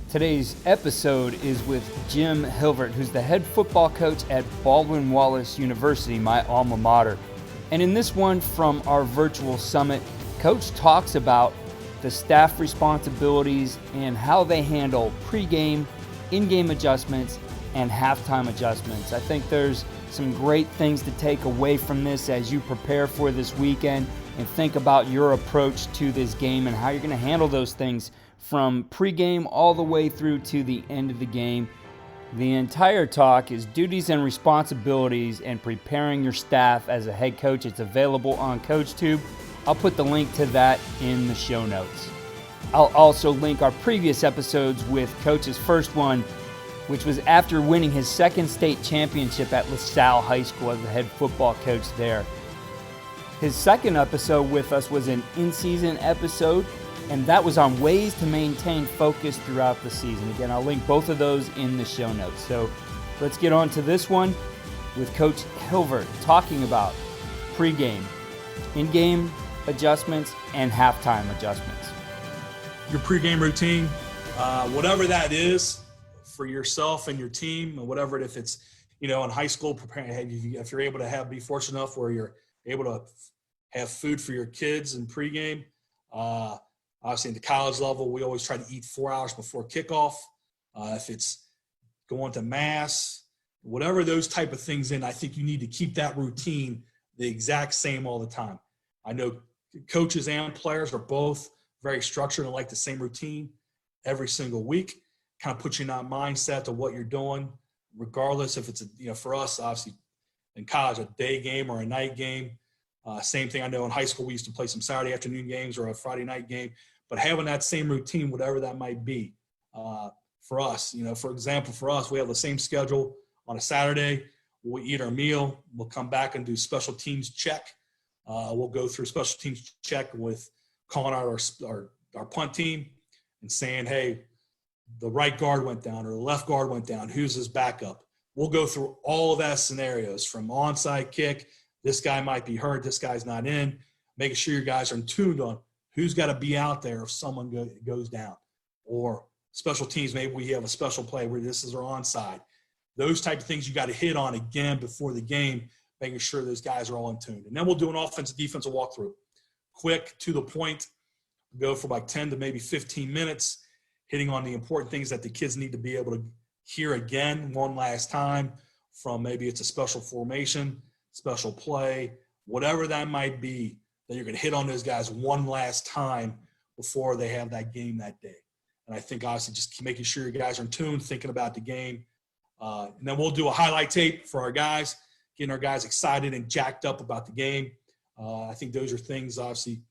Today's episode is with Jim Hilvert, who's the head football coach at Baldwin Wallace University, my alma mater. And in this one from our virtual summit, Coach talks about the staff responsibilities and how they handle pregame, in-game adjustments, and halftime adjustments. I think there's some great things to take away from this as you prepare for this weekend and think about your approach to this game and how you're going to handle those things from pregame all the way through to the end of the game. The entire talk is duties and responsibilities and preparing your staff as a head coach. It's available on CoachTube. I'll put the link to that in the show notes. I'll also link our previous episodes with Coach's first one, which was after winning his second state championship at LaSalle High School as the head football coach there. His second episode with us was an in-season episode, and that was on ways to maintain focus throughout the season. Again, I'll link both of those in the show notes. So let's get on to this one with Coach Hilvert talking about pregame, in-game adjustments, and halftime adjustments. Your pregame routine, whatever that is for yourself and your team, or whatever, if it's, in high school, preparing, if you're able to be fortunate enough where you're able to have food for your kids in pregame. Obviously, at the college level, we always try to eat 4 hours before kickoff. If it's going to mass, whatever those type of things I think you need to keep that routine the exact same all the time. I know coaches and players are both very structured and like the same routine every single week. Kind of puts you in that mindset of what you're doing, regardless if it's, for us, obviously, in college, a day game or a night game. Same thing, I know in high school we used to play some Saturday afternoon games or a Friday night game, but having that same routine, whatever that might be, for us, for example, for us, we have the same schedule on a Saturday. We'll eat our meal. We'll come back and do special teams check. We'll go through special teams check with calling out our punt team and saying, hey, the right guard went down or the left guard went down. Who's his backup? We'll go through all of that scenarios from onside kick. This guy might be hurt. This guy's not in. Making sure your guys are in tuned on who's got to be out there if someone goes down. Or special teams, maybe we have a special play where this is our onside. Those type of things you got to hit on again before the game, making sure those guys are all in tune. And then we'll do an offensive defensive walkthrough. Quick, to the point, go for like 10 to maybe 15 minutes, hitting on the important things that the kids need to be able to hear again one last time from maybe it's a special formation, special play, whatever that might be, that you're going to hit on those guys one last time before they have that game that day. And I think obviously just making sure your guys are in tune, thinking about the game. And then we'll do a highlight tape for our guys, getting our guys excited and jacked up about the game. I think those are things, obviously,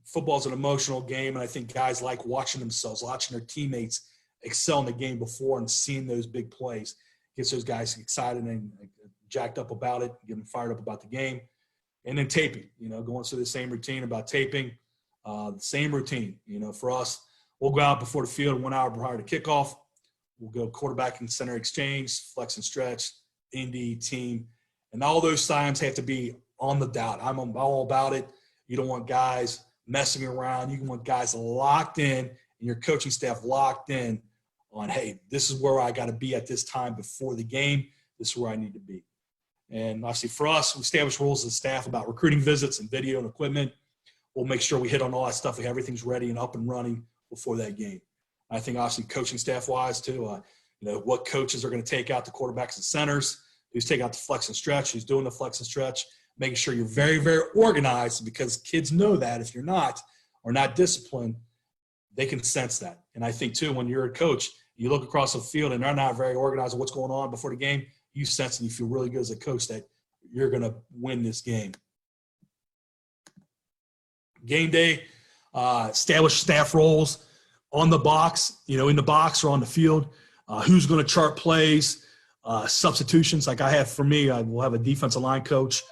football's an emotional game, and I think guys like watching themselves, watching their teammates excel in the game before and seeing those big plays. Gets those guys excited and jacked up about it, get them fired up about the game. And then taping, going through the same routine about taping, the same routine. For us, we'll go out before the field 1 hour prior to kickoff. We'll go quarterback and center exchange, flex and stretch, indie, team. And all those signs have to be on the dot. I'm all about it. You don't want guys messing around. You want guys locked in and your coaching staff locked in on, hey, this is where I got to be at this time before the game. This is where I need to be. And obviously for us, we establish rules as a staff about recruiting visits and video and equipment. We'll make sure we hit on all that stuff. Everything's ready and up and running before that game. I think obviously coaching staff-wise too, what coaches are going to take out the quarterbacks and centers, who's taking out the flex and stretch, who's doing the flex and stretch, making sure you're very, very organized, because kids know that if you're not or not disciplined, they can sense that. And I think too, when you're a coach, you look across the field and they're not very organized on what's going on before the game, you sense and you feel really good as a coach that you're going to win this game. Game day, establish staff roles on the box, in the box or on the field. Who's going to chart plays, substitutions. Like I have for me, I will have a defensive line coach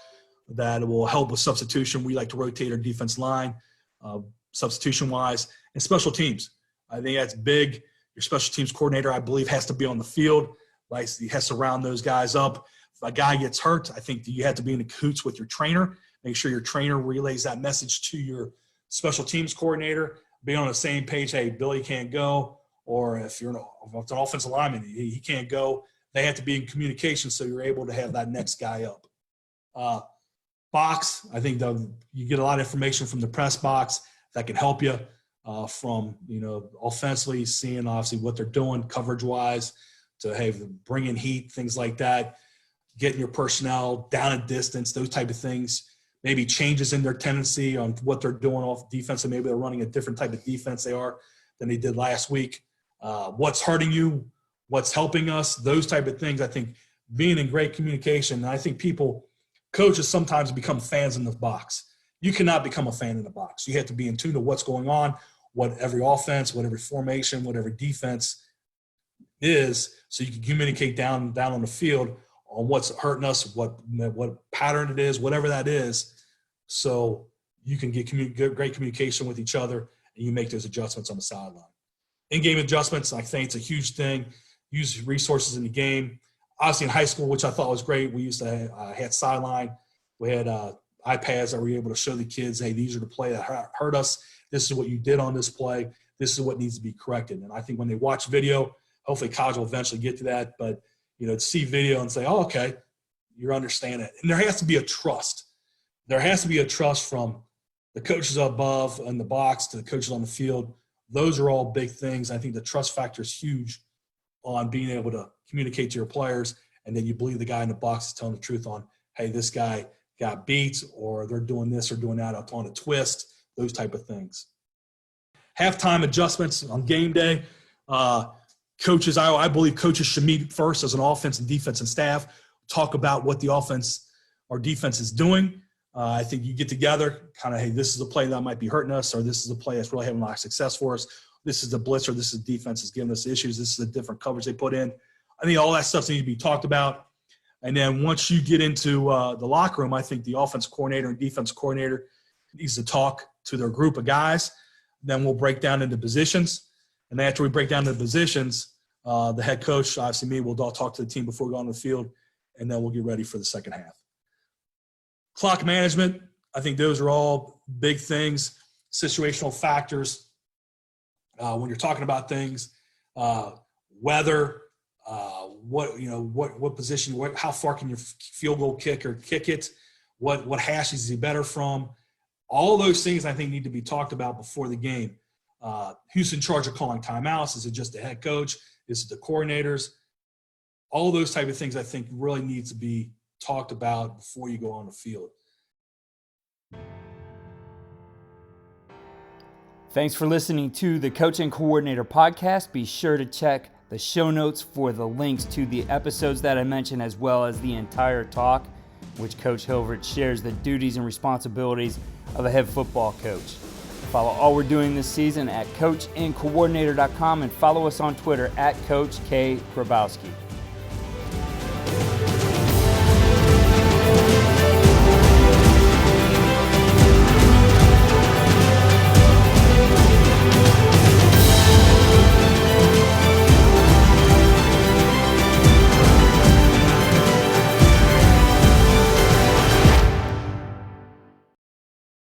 that will help with substitution. We like to rotate our defense line substitution-wise, and special teams. I think that's big. Your special teams coordinator, I believe, has to be on the field. Like, he has to round those guys up. If a guy gets hurt, I think that you have to be in the cahoots with your trainer. Make sure your trainer relays that message to your special teams coordinator. Be on the same page. Hey, Billy can't go, or if you're if an offensive lineman, he can't go. They have to be in communication so you're able to have that next guy up. Box, I think you get a lot of information from the press box that can help you from, offensively, seeing obviously what they're doing coverage-wise, to bring in heat, things like that, getting your personnel down a distance, those type of things, maybe changes in their tendency on what they're doing off defense, and maybe they're running a different type of defense than they did last week. What's hurting you, what's helping us, those type of things. I think being in great communication, and I think coaches sometimes become fans in the box. You cannot become a fan in the box. You have to be in tune to what's going on, what every offense, what every formation, what every defense is, so you can communicate down on the field on what's hurting us, what pattern it is, whatever that is, so you can get great communication with each other and you make those adjustments on the sideline. In-game adjustments, I think it's a huge thing. Use resources in the game. Obviously in high school, which I thought was great, we used to had sideline. We had iPads that we were able to show the kids, hey, these are the play that hurt us. This is what you did on this play. This is what needs to be corrected. And I think when they watch video, hopefully college will eventually get to that, but to see video and say, oh, okay, you're understanding it. And there has to be a trust. There has to be a trust from the coaches above in the box to the coaches on the field. Those are all big things. I think the trust factor is huge on being able to communicate to your players, and then you believe the guy in the box is telling the truth on, hey, this guy got beat, or they're doing this or doing that on a twist, those type of things. Halftime adjustments on game day. Coaches, I believe coaches should meet first as an offense and defensive staff, talk about what the offense or defense is doing. I think you get together, kind of, hey, this is a play that might be hurting us, or this is a play that's really having a lot of success for us. This is the blitz, or this is defense is giving us issues. This is a different coverage they put in. I think all that stuff needs to be talked about. And then once you get into the locker room, I think the offense coordinator and defense coordinator needs to talk to their group of guys. Then we'll break down into positions. And after we break down the positions, the head coach, obviously me, we'll all talk to the team before we go on the field, and then we'll get ready for the second half. Clock management, I think those are all big things, situational factors. When you're talking about things, weather, what position, how far can your field goal kicker kick it, what hash is he better from? All those things I think need to be talked about before the game. Who's in charge of calling timeouts? Is it just the head coach? Is it the coordinators? All those type of things I think really need to be talked about before you go on the field. Thanks for listening to the Coach and Coordinator podcast. Be sure to check the show notes for the links to the episodes that I mentioned, as well as the entire talk, which Coach Hilvert shares the duties and responsibilities of a head football coach. Follow all we're doing this season at coachandcoordinator.com, and follow us on Twitter at Coach K. Grabowski.